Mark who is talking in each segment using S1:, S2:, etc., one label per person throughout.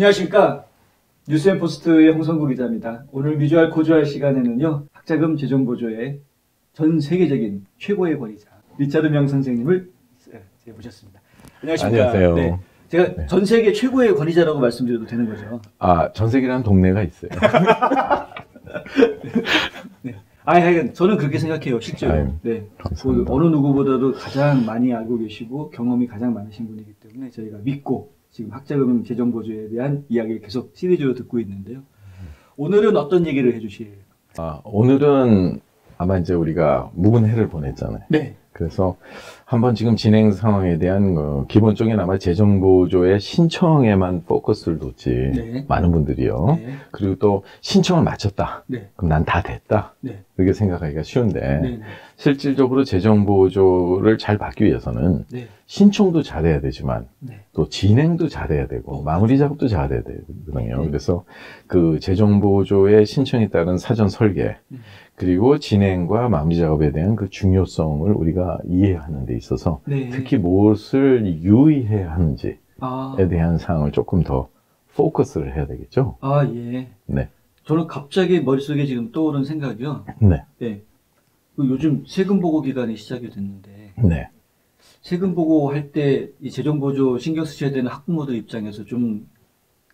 S1: 안녕하십니까. 뉴스앤포스트의 홍성구 기자입니다. 오늘 뮤주얼 고주할 시간에는요, 학자금 재정보조의 전 세계적인 최고의 권위자 리차드 명 선생님을 모셨습니다. 안녕하십니까.
S2: 안녕하세요.
S1: 네, 제가 전 세계 최고의 권위자라고 말씀드려도 되는 거죠?
S2: 아, 전 세계라는 동네가 있어요.
S1: 네. 하여간 저는 그렇게 생각해요, 실제로. 네. 그 어느 누구보다도 가장 많이 알고 계시고 경험이 가장 많으신 분이기 때문에 저희가 믿고 지금 학자금 재정보조에 대한 이야기를 계속 시리즈로 듣고 있는데요. 오늘은 어떤 얘기를 해주실?
S2: 오늘은 아마 이제 우리가 묵은 해를 보냈잖아요.
S1: 네.
S2: 그래서 한번 지금 진행 상황에 대한 기본적인 아마 재정보조의 신청에만 포커스를 뒀지.
S1: 네.
S2: 많은 분들이요.
S1: 네.
S2: 그리고 또 신청을 마쳤다.
S1: 네.
S2: 그럼 난 다 됐다.
S1: 네.
S2: 그렇게 생각하기가 쉬운데
S1: 네.
S2: 실질적으로 재정보조를 잘 받기 위해서는
S1: 네.
S2: 신청도 잘해야 되지만
S1: 네.
S2: 또 진행도 잘해야 되고 마무리 작업도 잘해야 되거든요.
S1: 네.
S2: 그래서 그 재정보조의 신청에 따른 사전 설계 그리고 진행과 마무리 작업에 대한 그 중요성을 우리가 이해하는 데 있어서
S1: 네.
S2: 특히 무엇을 유의해야 하는지에 대한 사항을 조금 더 포커스를 해야 되겠죠.
S1: 예.
S2: 네.
S1: 저는 갑자기 머릿속에 지금 떠오른 생각이요.
S2: 네.
S1: 네. 요즘 세금 보고 기간이 시작이 됐는데
S2: 네.
S1: 세금 보고 할 때 이 재정보조 신경 쓰셔야 되는 학부모들 입장에서 좀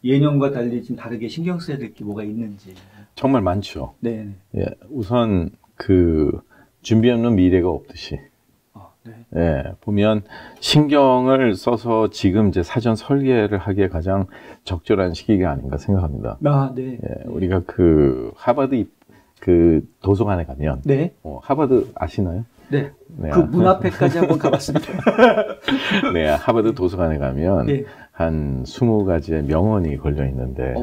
S1: 예년과 달리 좀 다르게 신경 써야 될 게 뭐가 있는지.
S2: 정말 많죠.
S1: 네.
S2: 예, 우선 그 준비 없는 미래가 없듯이.
S1: 네.
S2: 예, 보면 신경을 써서 지금 이제 사전 설계를 하기에 가장 적절한 시기가 아닌가 생각합니다.
S1: 네.
S2: 예, 우리가 그 하버드 그 도서관에 가면
S1: 네.
S2: 하버드 아시나요?
S1: 네.
S2: 네.
S1: 그 문 앞에까지 한번 가봤습니다.
S2: 네, 하버드 도서관에 가면
S1: 네.
S2: 한 20가지의 명언이 걸려 있는데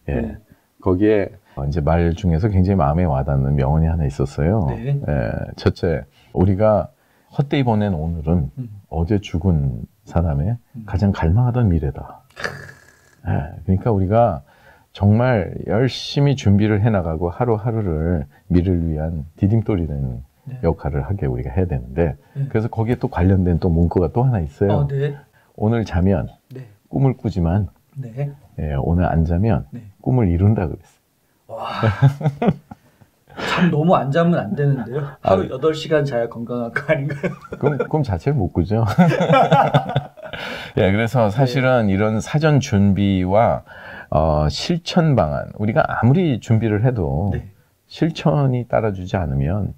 S2: 예,
S1: 네.
S2: 거기에 이제 말 중에서 굉장히 마음에 와닿는 명언이 하나 있었어요.
S1: 네.
S2: 예, 첫째, 우리가 헛되이 보낸 오늘은 어제 죽은 사람의 가장 갈망하던 미래다. 예, 그러니까 우리가 정말 열심히 준비를 해나가고 하루하루를 미래를 위한 디딤돌이라는
S1: 네.
S2: 역할을 하게 우리가 해야 되는데 그래서 거기에 또 관련된 또 문구가 또 하나 있어요.
S1: 네.
S2: 오늘 자면
S1: 네.
S2: 꿈을 꾸지만
S1: 네.
S2: 오늘 안 자면
S1: 네.
S2: 꿈을 이룬다 그랬어요.
S1: 와. 참 너무 안 자면 안 되는데요. 하루 8시간 자야 건강한 거 아닌가요?
S2: 꿈 자체를 못 꾸죠. 예, 그래서 사실은 이런 사전 준비와 실천 방안, 우리가 아무리 준비를 해도
S1: 네.
S2: 실천이 따라주지 않으면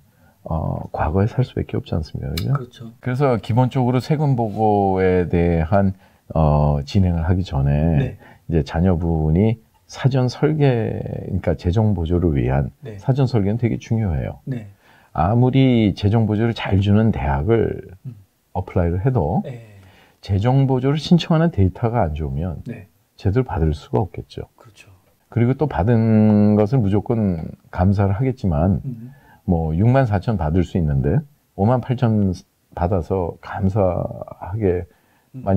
S2: 과거에 살 수밖에 없지 않습니까? 그죠?
S1: 그렇죠.
S2: 그래서 기본적으로 세금 보고에 대한 진행을 하기 전에
S1: 네.
S2: 이제 자녀분이 사전 설계, 그러니까 재정 보조를 위한
S1: 네.
S2: 사전 설계는 되게 중요해요.
S1: 네.
S2: 아무리 재정 보조를 잘 주는 대학을 어플라이를 해도
S1: 네.
S2: 재정 보조를 신청하는 데이터가 안 좋으면
S1: 네.
S2: 제대로 받을 수가 없겠죠.
S1: 그렇죠.
S2: 그리고 또 받은 것을 무조건 감사를 하겠지만 뭐 64,000 받을 수 있는데 58,000 받아서 감사하게만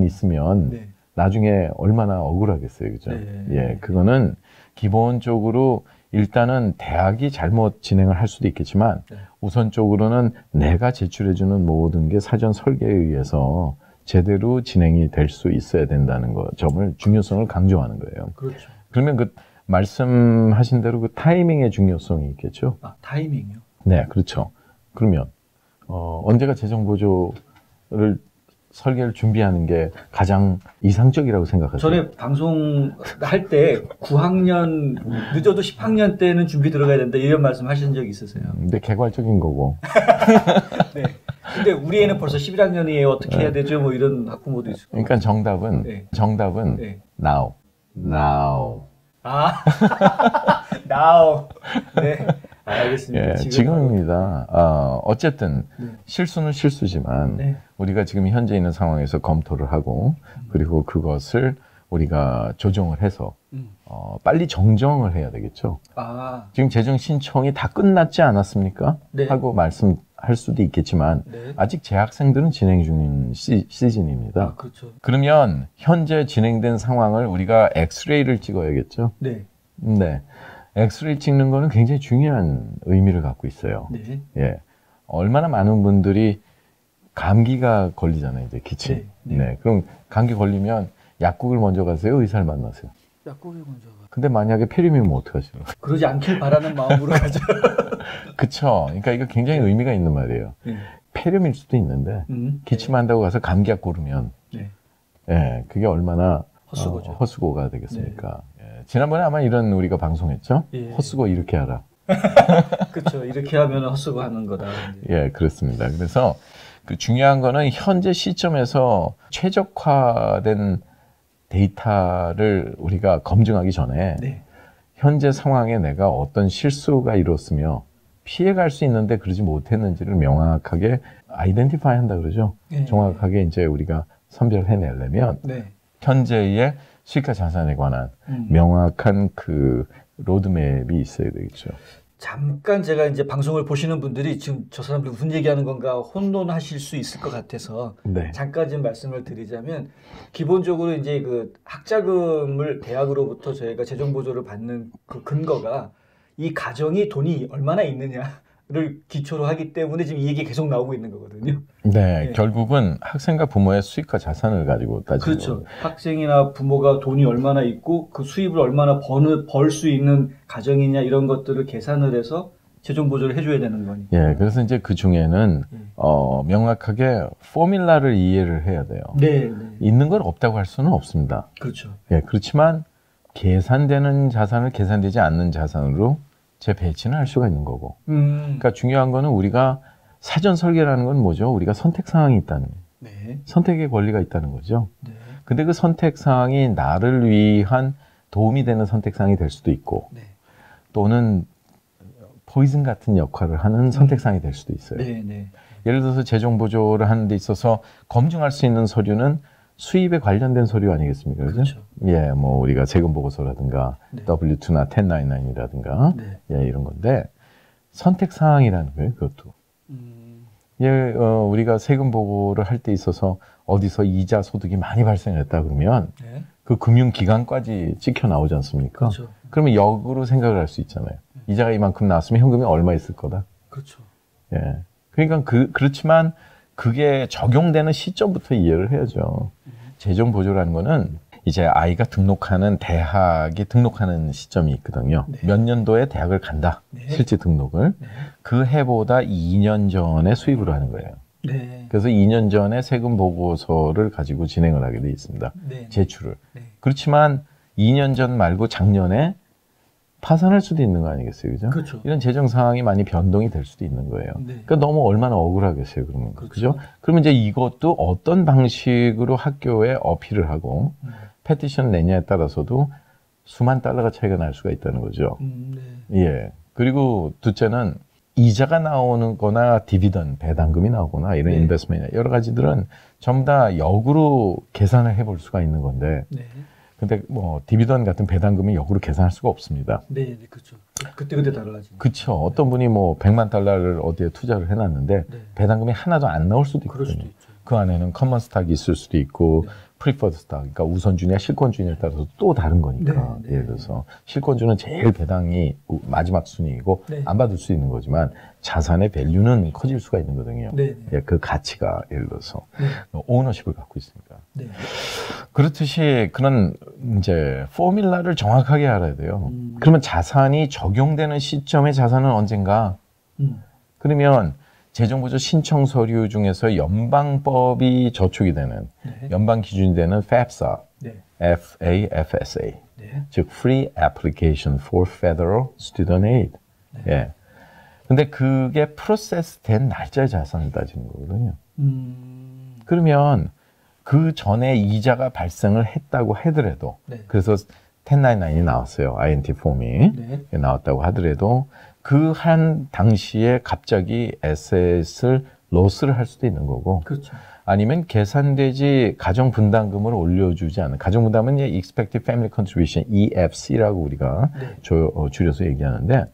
S2: 있으면
S1: 네.
S2: 나중에 얼마나 억울하겠어요. 그죠?
S1: 네.
S2: 예, 그거는 기본적으로 일단은 대학이 잘못 진행을 할 수도 있겠지만
S1: 네.
S2: 우선적으로는 내가 제출해주는 모든 게 사전 설계에 의해서 제대로 진행이 될 수 있어야 된다는 거, 점을 중요성을 강조하는 거예요.
S1: 그렇죠.
S2: 그러면 그 말씀하신 대로 그 타이밍의 중요성이 있겠죠.
S1: 타이밍이요?
S2: 네, 그렇죠. 그러면 언제가 재정 보조를 설계를 준비하는 게 가장 이상적이라고 생각하세요?
S1: 전에 방송할 때 9학년, 늦어도 10학년 때는 준비 들어가야 된다 이런 말씀 하신 적이 있으세요?
S2: 근데 개괄적인 거고.
S1: 네. 근데 우리 애는 벌써 11학년이에요. 어떻게 해야 되죠? 뭐 이런 학부모도 있을 거고.
S2: 그러니까 정답은
S1: 네.
S2: 네. now.
S1: now. 네. 알겠습니다.
S2: 예, 지금입니다. 어쨌든 실수는 실수지만
S1: 네.
S2: 우리가 지금 현재 있는 상황에서 검토를 하고 그리고 그것을 우리가 조정을 해서 빨리 정정을 해야 되겠죠. 지금 재정 신청이 다 끝났지 않았습니까?
S1: 네.
S2: 하고 말씀할 수도 있겠지만
S1: 네.
S2: 아직 재학생들은 진행 중인 시즌입니다.
S1: 그렇죠.
S2: 그러면 현재 진행된 상황을 우리가 엑스레이를 찍어야겠죠.
S1: 네.
S2: 네. 엑스레이 찍는 거는 굉장히 중요한 의미를 갖고 있어요.
S1: 네.
S2: 예. 얼마나 많은 분들이 감기가 걸리잖아요, 이제 기침.
S1: 네.
S2: 네. 그럼 감기 걸리면 약국을 먼저 가세요? 의사를 만나세요?
S1: 약국에 먼저.
S2: 근데 만약에 폐렴이면 어떡하시나?
S1: 그러지 않길 바라는 마음으로 가죠.
S2: 그쵸. 그러니까 이거 굉장히 의미가 있는 말이에요. 폐렴일 수도 있는데 기침한다고 가서 감기약 고르면 예, 그게 얼마나
S1: 헛수고죠.
S2: 헛수고가 되겠습니까? 예. 지난번에 아마 이런 우리가 방송했죠. 헛수고 이렇게 하라.
S1: 그렇죠. 이렇게 하면 헛수고하는 거다.
S2: 예, 그렇습니다. 그래서 그 중요한 거는 현재 시점에서 최적화된 데이터를 우리가 검증하기 전에 현재 상황에 내가 어떤 실수가 이뤘으며 피해갈 수 있는데 그러지 못했는지를 명확하게 아이덴티파이 한다 그러죠. 정확하게 이제 우리가 선별해내려면 현재의 수익화 자산에 관한 명확한 그 로드맵이 있어야 되겠죠.
S1: 잠깐 제가 이제 방송을 보시는 분들이 지금 저 사람들 무슨 얘기하는 건가 혼돈하실 수 있을 것 같아서 잠깐 좀 말씀을 드리자면 기본적으로 이제 그 학자금을 대학으로부터 저희가 재정 보조를 받는 그 근거가 이 가정이 돈이 얼마나 있느냐를 기초로 하기 때문에 지금 이 얘기 계속 나오고 있는 거거든요.
S2: 네, 결국은 학생과 부모의 수익과 자산을 가지고 따지는
S1: 그렇죠. 거예요. 학생이나 부모가 돈이 얼마나 있고 그 수입을 얼마나 벌 수 있는 가정이냐 이런 것들을 계산을 해서 재정 보조를 해줘야 되는 거니까.
S2: 예, 그래서 이제 그 중에는 명확하게 포뮬라를 이해를 해야 돼요. 있는 걸 없다고 할 수는 없습니다.
S1: 그렇죠.
S2: 예, 그렇지만 계산되는 자산을 계산되지 않는 자산으로 재배치는 할 수가 있는 거고. 그러니까 중요한 거는 우리가 사전 설계라는 건 뭐죠? 우리가 선택 사항이 있다는 거예요. 선택의 권리가 있다는 거죠. 근데 그 선택 사항이 나를 위한 도움이 되는 선택 사항이 될 수도 있고 또는 포이즌 같은 역할을 하는 선택 사항이 될 수도 있어요. 예를 들어서 재정 보조를 하는 데 있어서 검증할 수 있는 서류는 수입에 관련된 서류 아니겠습니까? 그렇죠? 예, 뭐 우리가 세금 보고서라든가 W2나 1099이라든가 예, 이런 건데 선택 사항이라는 거예요, 그것도. 예, 우리가 세금 보고를 할 때 있어서 어디서 이자 소득이 많이 발생했다 그러면 그 금융기관까지 찍혀 나오지 않습니까?
S1: 그렇죠.
S2: 그러면 역으로 생각을 할 수 있잖아요. 이자가 이만큼 나왔으면 현금이 얼마 있을 거다.
S1: 그렇죠.
S2: 예, 그러니까 그렇지만 그게 적용되는 시점부터 이해를 해야죠. 재정 보조라는 거는 이제 아이가 등록하는 대학에 등록하는 시점이 있거든요. 몇 년도에 대학을 간다. 실제 등록을. 그 해보다 2년 전에 수입으로 하는 거예요. 그래서 2년 전에 세금 보고서를 가지고 진행을 하게 돼 있습니다. 제출을. 그렇지만 2년 전 말고 작년에 파산할 수도 있는 거 아니겠어요, 그죠?
S1: 그렇죠.
S2: 이런 재정 상황이 많이 변동이 될 수도 있는 거예요. 그러니까 너무 얼마나 억울하겠어요, 그러면. 그죠? 그러면 이제 이것도 어떤 방식으로 학교에 어필을 하고 패티션 내냐에 따라서도 수만 달러가 차이가 날 수가 있다는 거죠. 예. 그리고 둘째는 이자가 나오는 거나 디비던, 배당금이 나오거나 이런 인베스트먼트 여러 가지들은 전부 다 역으로 계산을 해볼 수가 있는 건데 근데 뭐 디비던 같은 배당금이 역으로 계산할 수가 없습니다.
S1: 그렇죠. 그때 달라지죠.
S2: 그렇죠. 어떤 분이 뭐 100만 달러를 어디에 투자를 해놨는데 배당금이 하나도 안 나올 수도 있거든요. 그 안에는 커먼 스탁이 있을 수도 있고 프리퍼드 스탁, 그러니까 우선주냐 실권주냐에 따라서 또 다른 거니까. 예를 들어서 실권주는 제일 배당이 마지막 순위이고 안 받을 수 있는 거지만 자산의 밸류는 커질 수가 있는 거거든요. 예, 그 가치가 예를 들어서 오너십을 갖고 있으니까. 그렇듯이 그런 이제 포뮬라를 정확하게 알아야 돼요. 그러면 자산이 적용되는 시점에 자산은 언젠가. 그러면 재정보조 신청 서류 중에서 연방법이 저촉이 되는 연방 기준이 되는 FAFSA, FAFSA, 즉 Free Application for Federal Student Aid. 예. 근데 그게 프로세스 된 날짜의 자산을 따지는 거거든요. 그러면 그 전에 이자가 발생을 했다고 하더라도 그래서 1099이 나왔어요. INT 폼이 나왔다고 하더라도 그 한 당시에 갑자기 에셋을 로스를 할 수도 있는 거고 아니면 계산되지 가정분담금을 올려주지 않는 가정분담은 이제 Expected Family Contribution EFC라고 우리가 줄여서 얘기하는데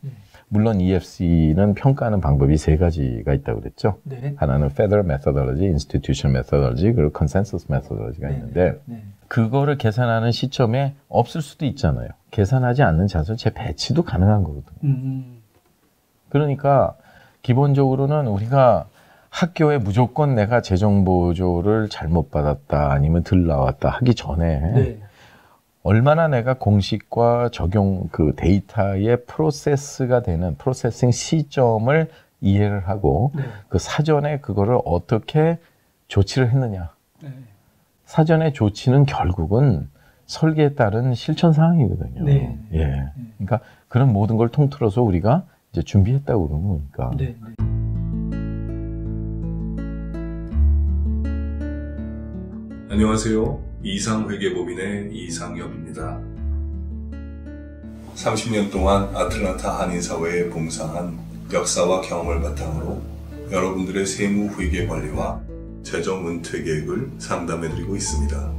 S2: 물론 EFC는 평가하는 방법이 3가지가 있다고 그랬죠. 하나는 Federal Methodology, Institutional Methodology, 그리고 Consensus Methodology가 있는데 그거를 계산하는 시점에 없을 수도 있잖아요. 계산하지 않는 자산 재배치도 가능한 거거든요. 그러니까 기본적으로는 우리가 학교에 무조건 내가 재정 보조를 잘못 받았다 아니면 덜 나왔다 하기 전에 얼마나 내가 공식과 적용 그 데이터의 프로세스가 되는 프로세싱 시점을 이해를 하고
S1: 네.
S2: 그 사전에 그거를 어떻게 조치를 했느냐.
S1: 네.
S2: 사전의 조치는 결국은 설계에 따른 실천 사항이거든요.
S1: 네.
S2: 예. 그러니까 그런 모든 걸 통틀어서 우리가 이제 준비했다고 그러는 거니까.
S1: 네. 네.
S3: 안녕하세요. 이상회계법인의 이상엽입니다. 30년 동안 아틀란타 한인사회에 봉사한 역사와 경험을 바탕으로 여러분들의 세무 회계 관리와 재정 은퇴 계획을 상담해드리고 있습니다.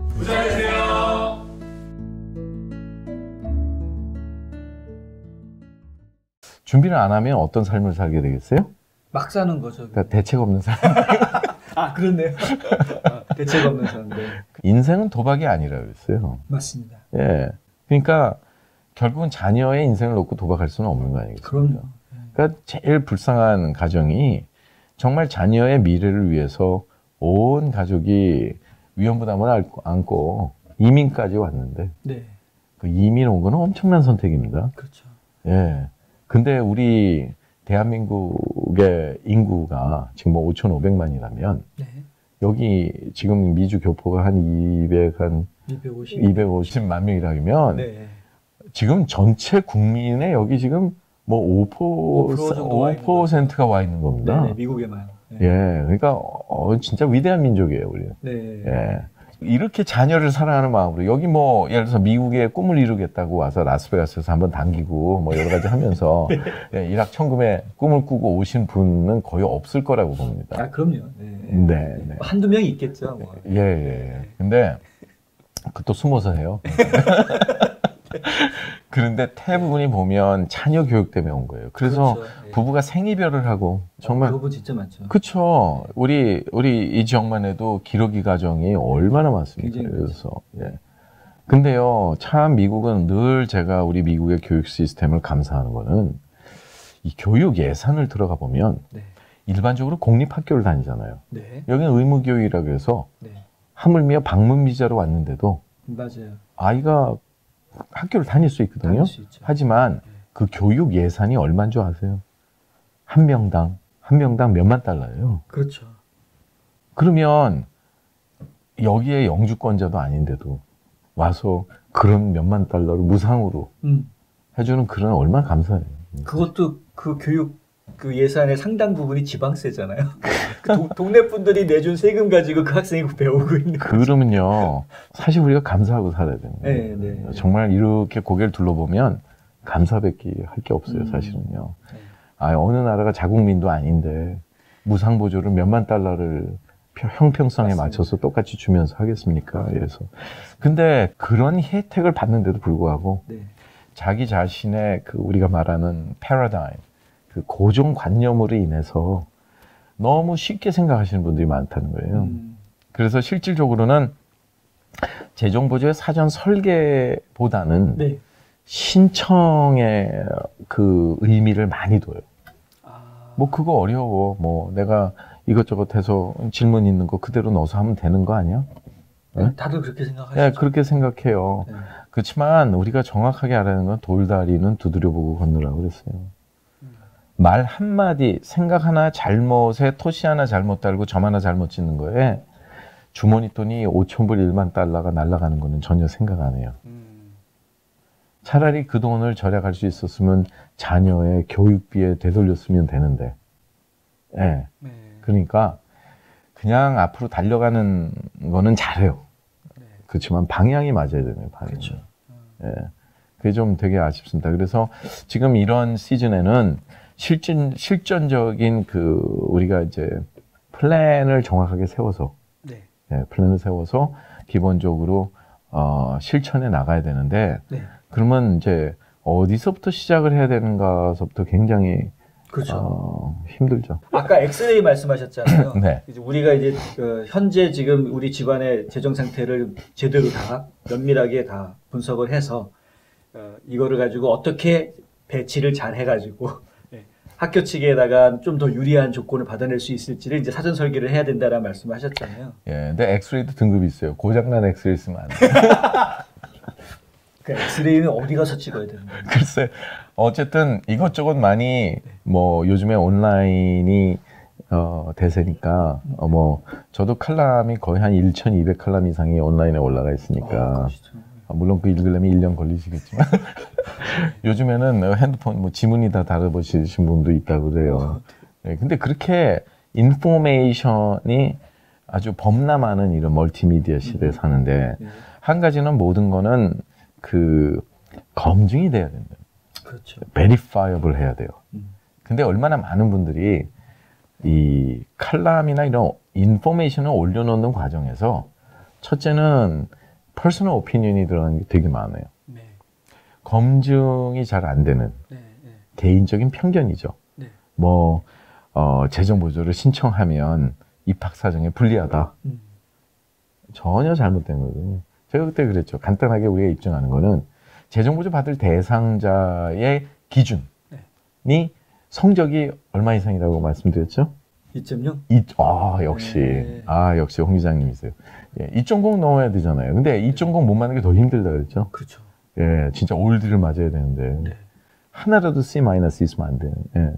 S3: 부자되세요.
S2: 준비를 안 하면 어떤 삶을 살게 되겠어요?
S1: 막 사는 거죠.
S2: 그러니까 대책 없는 삶.
S1: 아, 그렇네요. 대책 없는 사람들.
S2: 인생은 도박이 아니라 그랬어요.
S1: 맞습니다.
S2: 예. 그러니까 결국은 자녀의 인생을 놓고 도박할 수는 없는 거 아니겠습니까?
S1: 그럼요.
S2: 그러니까 제일 불쌍한 가정이 정말 자녀의 미래를 위해서 온 가족이 위험부담을 안고 이민까지 왔는데
S1: 네.
S2: 그 이민 온 거는 엄청난 선택입니다.
S1: 그렇죠.
S2: 예. 근데 우리 대한민국의 인구가 지금 뭐 5,500만이라면
S1: 네.
S2: 여기 지금 미주 교포가 한 250만 명이라면
S1: 네.
S2: 지금 전체 국민의 여기 지금 뭐 5%가 와 있는 겁니다.
S1: 네, 미국에만. 네.
S2: 예, 그러니까 진짜 위대한 민족이에요, 우리는.
S1: 네.
S2: 예. 이렇게 자녀를 사랑하는 마음으로 여기 뭐 예를 들어서 미국의 꿈을 이루겠다고 와서 라스베가스에서 한번 당기고 뭐 여러 가지 하면서 예, 일확천금의 꿈을 꾸고 오신 분은 거의 없을 거라고 봅니다.
S1: 아, 그럼요. 네.
S2: 네, 네.
S1: 한두 명이 있겠죠. 뭐.
S2: 예, 예. 근데 그것도 숨어서 해요. 그런데 대부분이 보면 자녀 교육 때문에 온 거예요. 그래서
S1: 그렇죠. 네.
S2: 부부가 생이별을 하고 정말
S1: 그거 진짜 많죠.
S2: 그쵸. 우리 이 지역만 해도 기러기 가정이 얼마나 많습니까?
S1: 굉장히
S2: 그래서 예. 근데요, 참 미국은 늘 제가 우리 미국의 교육 시스템을 감사하는 거는 이 교육 예산을 들어가 보면
S1: 네.
S2: 일반적으로 공립 학교를 다니잖아요.
S1: 네.
S2: 여기는 의무 교육이라 그래서
S1: 네.
S2: 하물며 방문 비자로 왔는데도
S1: 맞아요.
S2: 아이가 학교를 다닐 수 있거든요.
S1: 다닐 수 있죠.
S2: 하지만 그 교육 예산이 얼마인 줄 아세요? 한 명당 몇만 달러예요.
S1: 그렇죠.
S2: 그러면 여기에 영주권자도 아닌데도 와서 그런 몇만 달러를 무상으로 해주는 그런 얼마나 감사해요.
S1: 그것도 그 교육 그 예산의 상당 부분이 지방세잖아요. 그 동네 분들이 내준 세금 가지고 그 학생이 배우고 있는 거죠.
S2: 그러면요, 사실 우리가 감사하고 살아야 되는 거예요.
S1: 네, 네.
S2: 정말 이렇게 고개를 둘러보면 감사밖에 할 게 없어요, 사실은요.
S1: 네.
S2: 아, 어느 나라가 자국민도 아닌데 무상 보조를 몇만 달러를 형평성에
S1: 맞습니다.
S2: 맞춰서 똑같이 주면서 하겠습니까? 그래서 근데 그런 혜택을 받는데도 불구하고
S1: 네.
S2: 자기 자신의 그 우리가 말하는 패러다임, 그 고정관념으로 인해서 너무 쉽게 생각하시는 분들이 많다는 거예요. 그래서 실질적으로는 재정보조의 사전 설계보다는
S1: 네.
S2: 신청의 그 의미를 많이 둬요.
S1: 아,
S2: 뭐 그거 어려워. 뭐 내가 이것저것 해서 질문 있는 거 그대로 넣어서 하면 되는 거 아니야?
S1: 네? 다들 그렇게 생각하시죠.
S2: 네, 그렇게 생각해요.
S1: 네.
S2: 그렇지만 우리가 정확하게 알아야 하는 건 돌다리는 두드려보고 건너라고 그랬어요. 말 한마디, 생각 하나 잘못에 토시 하나 잘못 달고 점 하나 잘못 짓는 거에 주머니 돈이 5,000불 1만 달러가 날아가는 거는 전혀 생각 안 해요. 차라리 그 돈을 절약할 수 있었으면 자녀의 교육비에 되돌렸으면 되는데. 예.
S1: 네.
S2: 그러니까 그냥 앞으로 달려가는 거는 잘해요.
S1: 네.
S2: 그렇지만 방향이 맞아야 되네요. 방향이.
S1: 그렇죠.
S2: 예. 그게 좀 되게 아쉽습니다. 그래서 지금 이런 시즌에는 실전적인 그 우리가 이제 플랜을 정확하게 세워서
S1: 네.
S2: 예, 플랜을 세워서 기본적으로 실천해 나가야 되는데
S1: 네.
S2: 그러면 이제 어디서부터 시작을 해야 되는가서부터 굉장히
S1: 그렇죠.
S2: 힘들죠.
S1: 아까 엑스레이 말씀하셨잖아요.
S2: 네.
S1: 이제 우리가 이제 현재 지금 우리 집안의 재정 상태를 제대로 다 면밀하게 다 분석을 해서 이거를 가지고 어떻게 배치를 잘 해가지고 학교 측에다가 좀 더 유리한 조건을 받아낼 수 있을지를 이제 사전 설계를 해야 된다라는 말씀을 하셨잖아요.
S2: 예, 근데 엑스레이도 등급이 있어요. 고장난 엑스레이 쓰면 안 돼.
S1: 그 엑스레이는 어디 가서 찍어야 되는 거예요?
S2: 글쎄, 어쨌든 이것저것 많이 뭐 요즘에 온라인이 대세니까 뭐 저도 칼럼이 거의 한 1,200 칼럼 이상이 온라인에 올라가 있으니까 물론 그 읽으려면 1년 걸리시겠지만 요즘에는 핸드폰 뭐 지문이 다 다뤄보시신 분도 있다고 그래요. 네, 근데 그렇게 인포메이션이 아주 범람하는 이런 멀티미디어 시대에 사는데 한 가지는 모든 거는 그 검증이 돼야 된다.
S1: 그렇죠.
S2: 베리파이어블 해야 돼요. 근데 얼마나 많은 분들이 이 칼럼이나 이런 인포메이션을 올려놓는 과정에서 첫째는 퍼스널 오피니언이 들어가는 게 되게 많아요.
S1: 네.
S2: 검증이 잘 안 되는 개인적인 편견이죠. 뭐 재정 보조를 신청하면 입학 사정에 불리하다. 전혀 잘못된 거거든요. 제가 그때 그랬죠. 간단하게 우리가 입증하는 거는 재정 보조 받을 대상자의 기준이 성적이 얼마 이상이라고 말씀드렸죠?
S1: 2.0?
S2: 역시. 역시 홍 기자님이세요. 예, 2.0 넣어야 되잖아요. 근데 2.0 못 맞는 게 더 힘들다 그랬죠?
S1: 그렇죠.
S2: 예, 진짜 올드를 맞아야 되는데. 하나라도 C- 있으면 안 돼요. 예.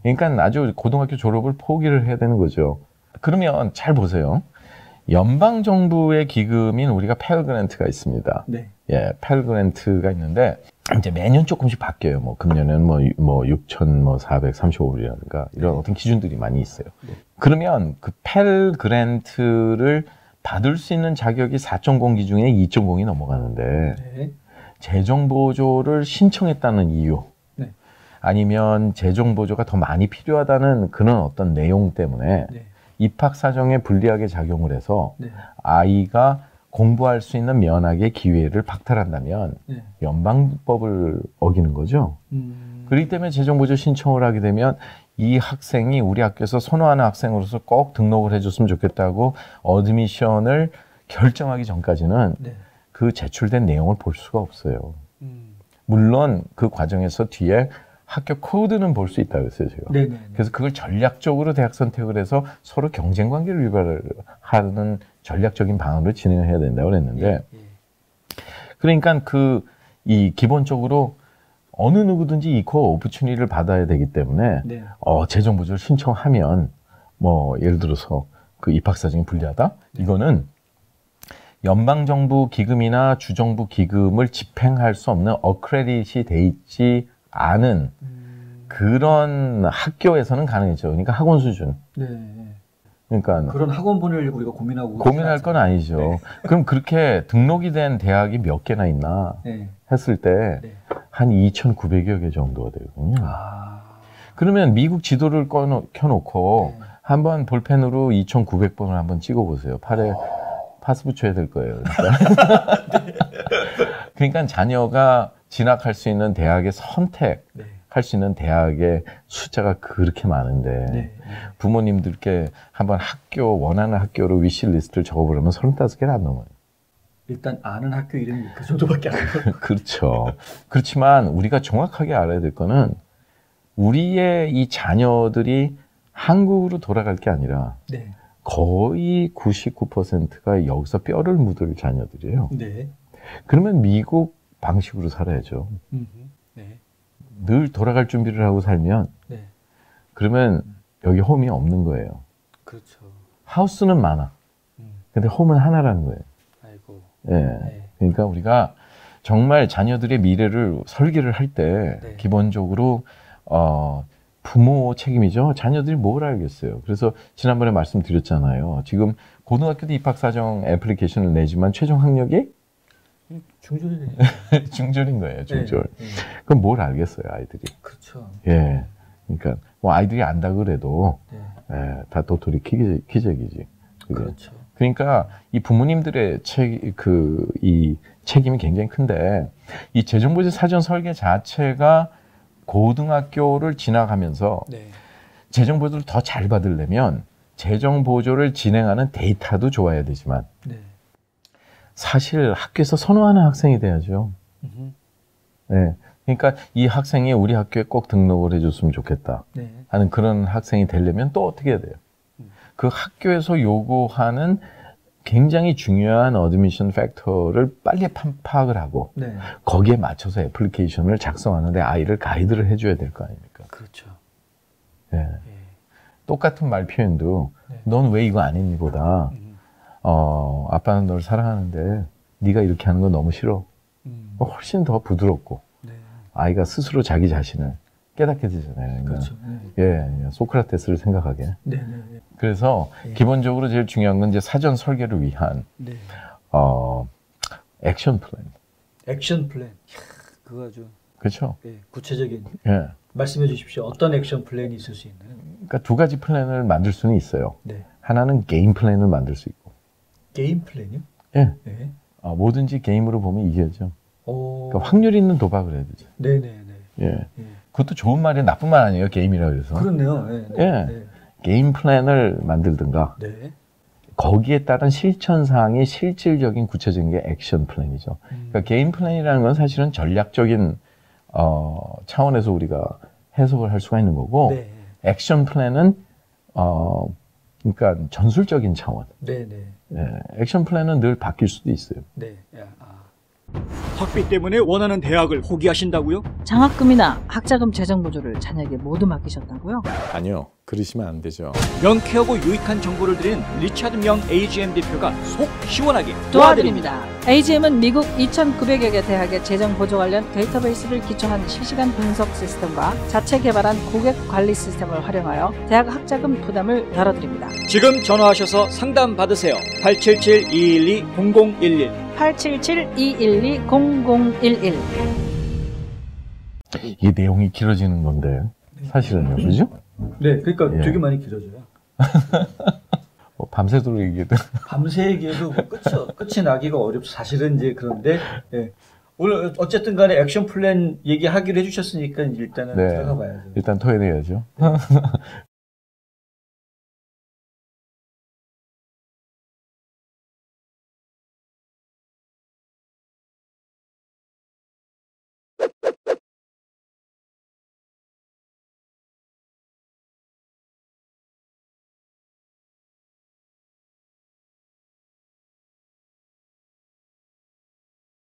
S2: 그러니까 아주 고등학교 졸업을 포기를 해야 되는 거죠. 그러면 잘 보세요. 연방정부의 기금인 우리가 펠 그랜트가 있습니다.
S1: 네.
S2: 예, 펠 그랜트가 있는데 이제 매년 조금씩 바뀌어요. 뭐 금년에는 뭐 6,435불이라든가 이런 어떤 기준들이 많이 있어요. 그러면 그 펠 그랜트를 받을 수 있는 자격이 4.0 기준에 2.0이 넘어가는데 재정 보조를 신청했다는 이유 아니면 재정 보조가 더 많이 필요하다는 그런 어떤 내용 때문에 입학 사정에 불리하게 작용을 해서 아이가 공부할 수 있는 면학의 기회를 박탈한다면 연방법을 어기는 거죠. 그렇기 때문에 재정보조 신청을 하게 되면 이 학생이 우리 학교에서 선호하는 학생으로서 꼭 등록을 해줬으면 좋겠다고 어드미션을 결정하기 전까지는 그 제출된 내용을 볼 수가 없어요. 물론 그 과정에서 뒤에 학교 코드는 볼 수 있다고 했어요, 제가. 그래서 그걸 전략적으로 대학 선택을 해서 서로 경쟁 관계를 유발하는 전략적인 방안으로 진행을 해야 된다고 그랬는데, 그러니까 이 기본적으로 어느 누구든지 이퀄 오퍼튜니티를 받아야 되기 때문에, 재정 보조를 신청하면, 뭐, 예를 들어서 그 입학 사정이 불리하다? 이거는 연방정부 기금이나 주정부 기금을 집행할 수 없는 어크레딧이 돼 있지 않은 그런 학교에서는 가능했죠. 그러니까 학원 수준. 그러니까
S1: 그런 학원본을 우리가
S2: 고민할 건 아니죠. 그럼 그렇게 등록이 된 대학이 몇 개나 있나 했을 때 한 2,900여 개 정도가 되거든요. 그러면 미국 지도를 켜놓고 한번 볼펜으로 2,900번을 한번 찍어보세요. 팔에 파스 붙여야 될 거예요. 그러니까 자녀가 진학할 수 있는 대학의 선택할 수 있는 대학의 숫자가 그렇게 많은데 부모님들께 한번 원하는 학교로 위시리스트를 적어보려면 35개를 안 넘어요.
S1: 일단 아는 학교 이름이 그 정도밖에 안 돼요.
S2: 그렇죠. 그렇지만 우리가 정확하게 알아야 될 거는 우리의 이 자녀들이 한국으로 돌아갈 게 아니라 거의 99%가 여기서 뼈를 묻을 자녀들이에요. 그러면 미국 방식으로 살아야죠. 늘 돌아갈 준비를 하고 살면 그러면 여기 홈이 없는 거예요.
S1: 그렇죠.
S2: 하우스는 많아. 근데 홈은 하나라는 거예요. 그러니까 우리가 정말 자녀들의 미래를 설계를 할 때 기본적으로 부모 책임이죠. 자녀들이 뭘 알겠어요. 그래서 지난번에 말씀드렸잖아요. 지금 고등학교도 입학사정 애플리케이션을 내지만 최종 학력이 중졸인 거예요. 중졸. 그럼 뭘 알겠어요, 아이들이.
S1: 그렇죠.
S2: 그러니까 뭐 아이들이 안다 그래도 다 도토리 키재기지.
S1: 그렇죠.
S2: 그러니까 이 부모님들의 이 책임이 굉장히 큰데 이 재정보조 사전 설계 자체가 고등학교를 진학하면서 재정보조를 더 잘 받으려면 재정보조를 진행하는 데이터도 좋아야 되지만 사실 학교에서 선호하는 학생이 돼야죠. 그러니까 이 학생이 우리 학교에 꼭 등록을 해줬으면 좋겠다
S1: 네.
S2: 하는 그런 학생이 되려면 또 어떻게 해야 돼요? 그 학교에서 요구하는 굉장히 중요한 어드미션 팩터를 빨리 파악을 하고
S1: 네.
S2: 거기에 맞춰서 애플리케이션을 작성하는데 아이를 가이드를 해줘야 될 거 아닙니까?
S1: 그렇죠.
S2: 예.
S1: 예.
S2: 똑같은 말 표현도
S1: 네.
S2: 넌 왜 이거 안 했니 보다 아빠는 널 사랑하는데 네가 이렇게 하는 건 너무 싫어. 훨씬 더 부드럽고
S1: 네.
S2: 아이가 스스로 자기 자신을 깨닫게 되잖아요.
S1: 그렇죠.
S2: 예, 소크라테스를 생각하게.
S1: 네. 네.
S2: 그래서
S1: 예.
S2: 기본적으로 제일 중요한 건 이제 사전 설계를 위한
S1: 네.
S2: 액션 플랜.
S1: 액션 플랜. 이야, 그거 아주
S2: 그렇죠.
S1: 예, 구체적인
S2: 예.
S1: 말씀해 주십시오. 어떤 액션 플랜이 있을 수 있는?
S2: 그러니까 두 가지 플랜을 만들 수는 있어요.
S1: 네.
S2: 하나는 게임 플랜을 만들 수 있고.
S1: 게임 플랜이요?
S2: 예.
S1: 네.
S2: 뭐든지 게임으로 보면 이겨죠.
S1: 오.
S2: 그러니까 확률 있는 도박을 해야 되죠.
S1: 네네네.
S2: 예.
S1: 예.
S2: 그것도 좋은 말이 나쁜 말 아니에요. 게임이라 그래서.
S1: 그렇네요. 네. 네.
S2: 예.
S1: 네.
S2: 게임 플랜을 만들든가
S1: 네.
S2: 거기에 따른 실천 사항이 실질적인 구체적인 게 액션 플랜이죠. 그러니까 게임 플랜이라는 건 사실은 전략적인 차원에서 우리가 해석을 할 수가 있는 거고
S1: 네.
S2: 액션 플랜은 그러니까 전술적인 차원.
S1: 네네.
S2: 예, 액션 플랜은 늘 바뀔 수도 있어요.
S1: 네. 야, 학비 때문에 원하는 대학을 포기하신다고요?
S4: 장학금이나 학자금 재정 보조를 자녀에게 모두 맡기셨다고요?
S2: 아니요, 그러시면 안 되죠.
S1: 명쾌하고 유익한 정보를 드리는 리차드 명 AGM 대표가 속 시원하게
S4: 도와드립니다. AGM은 미국 2,900여 개 대학의 재정 보조 관련 데이터베이스를 기초한 실시간 분석 시스템과 자체 개발한 고객 관리 시스템을 활용하여 대학 학자금 부담을 덜어드립니다.
S1: 지금 전화하셔서 상담 받으세요. 877-212-0011
S4: 877-212-0011
S2: 이 내용이 길어지는 건데 사실은요, 그죠?
S1: 네, 그러니까
S2: 예.
S1: 되게 많이 길어져요.
S2: 밤새도록 얘기해도
S1: 밤새 얘기해도 끝이 나기가 어렵죠. 사실은 이제 그런데 예. 오늘 어쨌든 간에 액션 플랜 얘기하기로 해주셨으니까 일단은
S2: 네.
S1: 들어가 봐야죠.
S2: 일단 토해내야죠.